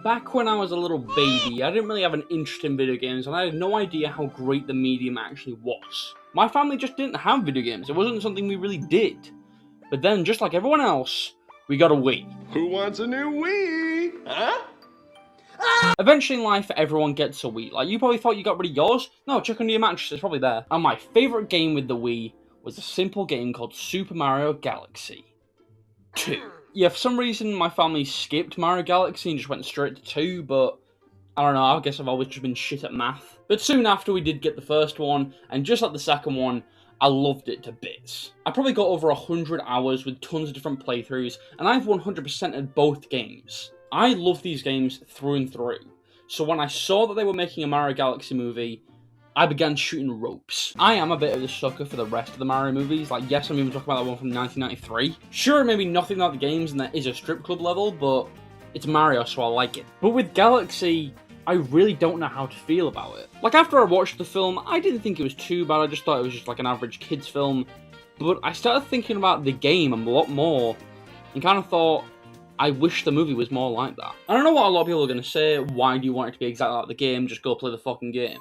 back when I was a little baby, I didn't really have an interest in video games, and I had no idea how great the medium actually was. My family just didn't have video games. It wasn't something we really did. But then, just like everyone else, we got a Wii. Who wants a new Wii? Huh? Eventually in life, everyone gets a Wii. Like, you probably thought you got rid of yours? No, check under your mattress, it's probably there. And my favourite game with the Wii was a simple game called Super Mario Galaxy 2. Yeah, for some reason, my family skipped Mario Galaxy and just went straight to 2, but I don't know, I guess I've always just been shit at math. But soon after, we did get the first one, and just like the second one, I loved it to bits. I probably got over 100 hours with tons of different playthroughs, and I've 100%ed both games. I love these games through and through, so when I saw that they were making a Mario Galaxy movie, I began shooting ropes. I am a bit of a sucker for the rest of the Mario movies. Like, yes, I'm even talking about that one from 1993. Sure, maybe nothing like the games, and that is a strip club level, but it's Mario, so I like it. But with Galaxy, I really don't know how to feel about it. Like, after I watched the film, I didn't think it was too bad. I just thought it was just like an average kid's film. But I started thinking about the game a lot more, and kind of thought, I wish the movie was more like that. I don't know what a lot of people are going to say. Why do you want it to be exactly like the game? Just go play the fucking game.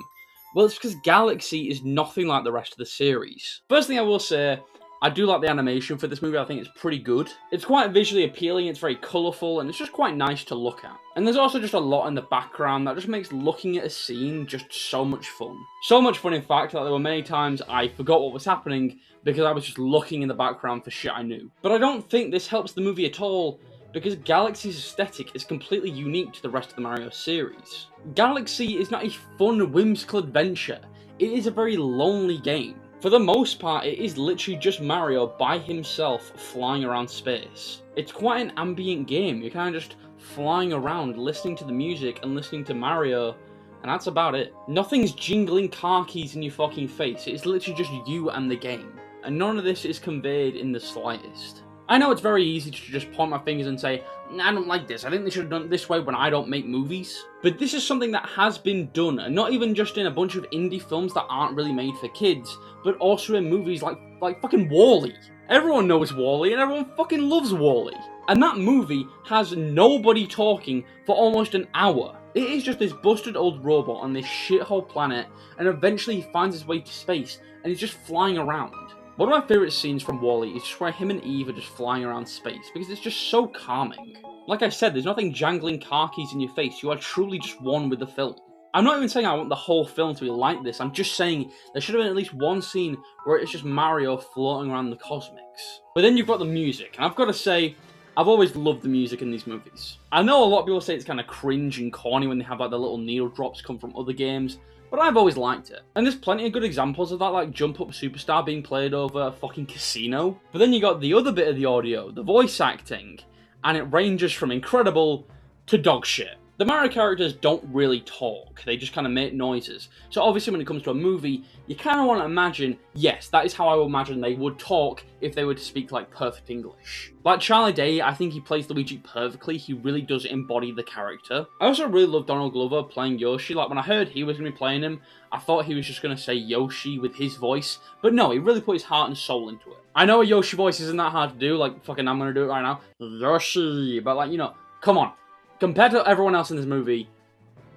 Well, it's because Galaxy is nothing like the rest of the series. First thing I will say, I do like the animation for this movie. I think it's pretty good. It's quite visually appealing, it's very colourful, and it's just quite nice to look at. And there's also just a lot in the background that just makes looking at a scene just so much fun. So much fun, in fact, that there were many times I forgot what was happening because I was just looking in the background for shit I knew. But I don't think this helps the movie at all, because Galaxy's aesthetic is completely unique to the rest of the Mario series. Galaxy is not a fun, whimsical adventure. It is a very lonely game. For the most part, it is literally just Mario by himself flying around space. It's quite an ambient game. You're kind of just flying around, listening to the music and listening to Mario, and that's about it. Nothing's jingling car keys in your fucking face. It's literally just you and the game. And none of this is conveyed in the slightest. I know it's very easy to just point my fingers and say, I don't like this, I think they should have done it this way when I don't make movies. But this is something that has been done, and not even just in a bunch of indie films that aren't really made for kids, but also in movies like fucking WALL-E. Everyone knows WALL-E, and everyone fucking loves WALL-E. And that movie has nobody talking for almost an hour. It is just this busted old robot on this shithole planet, and eventually he finds his way to space, and he's just flying around. One of my favourite scenes from WALL-E is just where him and Eve are just flying around space, because it's just so calming. Like I said, there's nothing jangling car keys in your face, you are truly just one with the film. I'm not even saying I want the whole film to be like this, I'm just saying there should have been at least one scene where it's just Mario floating around the cosmics. But then you've got the music, and I've got to say, I've always loved the music in these movies. I know a lot of people say it's kind of cringe and corny when they have like the little needle drops come from other games, but I've always liked it. And there's plenty of good examples of that, like Jump Up Superstar being played over fucking Casino. But then you got the other bit of the audio, the voice acting, and it ranges from incredible to dog shit. The Mario characters don't really talk, they just kind of make noises. So obviously when it comes to a movie, you kind of want to imagine, yes, that is how I would imagine they would talk if they were to speak like perfect English. Like Charlie Day, I think he plays Luigi perfectly, he really does embody the character. I also really love Donald Glover playing Yoshi. Like when I heard he was going to be playing him, I thought he was just going to say Yoshi with his voice, but no, he really put his heart and soul into it. I know a Yoshi voice isn't that hard to do, like fucking I'm going to do it right now, Yoshi, but like, you know, come on. Compared to everyone else in this movie,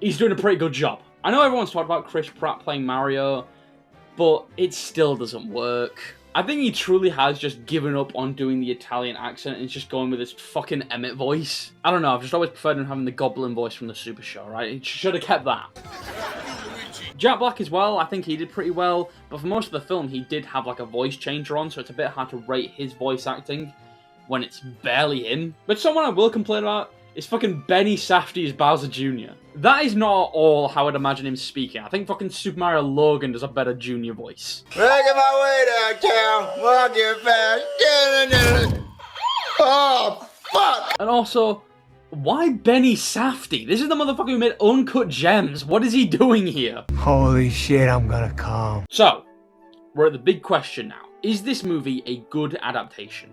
he's doing a pretty good job. I know everyone's talked about Chris Pratt playing Mario, but it still doesn't work. I think he truly has just given up on doing the Italian accent and is just going with his fucking Emmett voice. I don't know, I've just always preferred him having the Goblin voice from the Super Show, right? He should have kept that. Jack Black as well, I think he did pretty well, but for most of the film he did have like a voice changer on, so it's a bit hard to rate his voice acting when it's barely him. But someone I will complain about is fucking Benny Safdie as Bowser Jr. That is not at all how I'd imagine him speaking. I think fucking Super Mario Logan does a better Junior voice. Making my way downtown, walking fast. Oh, fuck! And also, why Benny Safdie? This is the motherfucker who made Uncut Gems. What is he doing here? Holy shit, I'm gonna come. So, we're at the big question now. Is this movie a good adaptation?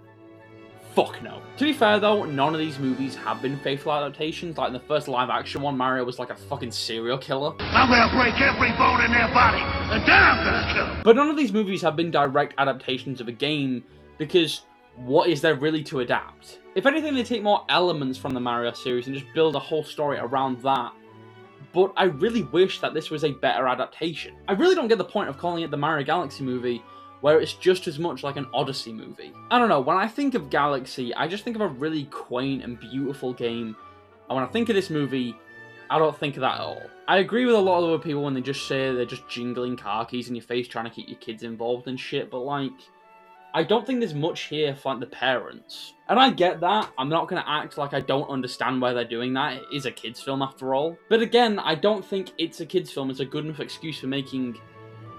Fuck no. To be fair though, none of these movies have been faithful adaptations. Like in the first live action one, Mario was like a fucking serial killer. I'm gonna break every bone in their body, and then I'm gonna kill them. But none of these movies have been direct adaptations of a game, because what is there really to adapt? If anything, they take more elements from the Mario series and just build a whole story around that. But I really wish that this was a better adaptation. I really don't get the point of calling it the Mario Galaxy movie, where it's just as much like an Odyssey movie. I don't know, when I think of Galaxy, I just think of a really quaint and beautiful game. And when I think of this movie, I don't think of that at all. I agree with a lot of other people when they just say they're just jingling car keys in your face trying to keep your kids involved and shit, but like, I don't think there's much here for like the parents. And I get that. I'm not going to act like I don't understand why they're doing that. It is a kids film after all. But again, I don't think it's a kids film. It's a good enough excuse for making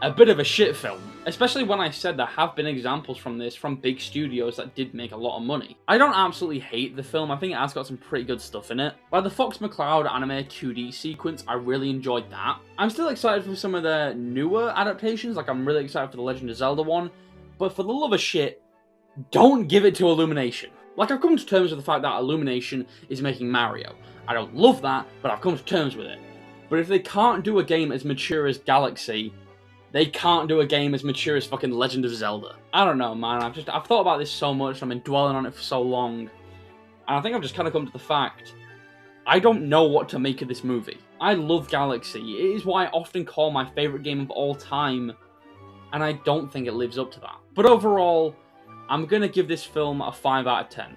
a bit of a shit film. Especially when I said there have been examples from this from big studios that did make a lot of money. I don't absolutely hate the film. I think it has got some pretty good stuff in it. Like the Fox McCloud anime 2D sequence, I really enjoyed that. I'm still excited for some of the newer adaptations. Like I'm really excited for the Legend of Zelda one. But for the love of shit, don't give it to Illumination. Like, I've come to terms with the fact that Illumination is making Mario. I don't love that, but I've come to terms with it. But if they can't do a game as mature as Galaxy, they can't do a game as mature as fucking Legend of Zelda. I don't know, man. I've thought about this so much, I've been dwelling on it for so long. And I think I've just kind of come to the fact, I don't know what to make of this movie. I love Galaxy. It is what I often call my favourite game of all time, and I don't think it lives up to that. But overall, I'm going to give this film a 5 out of 10.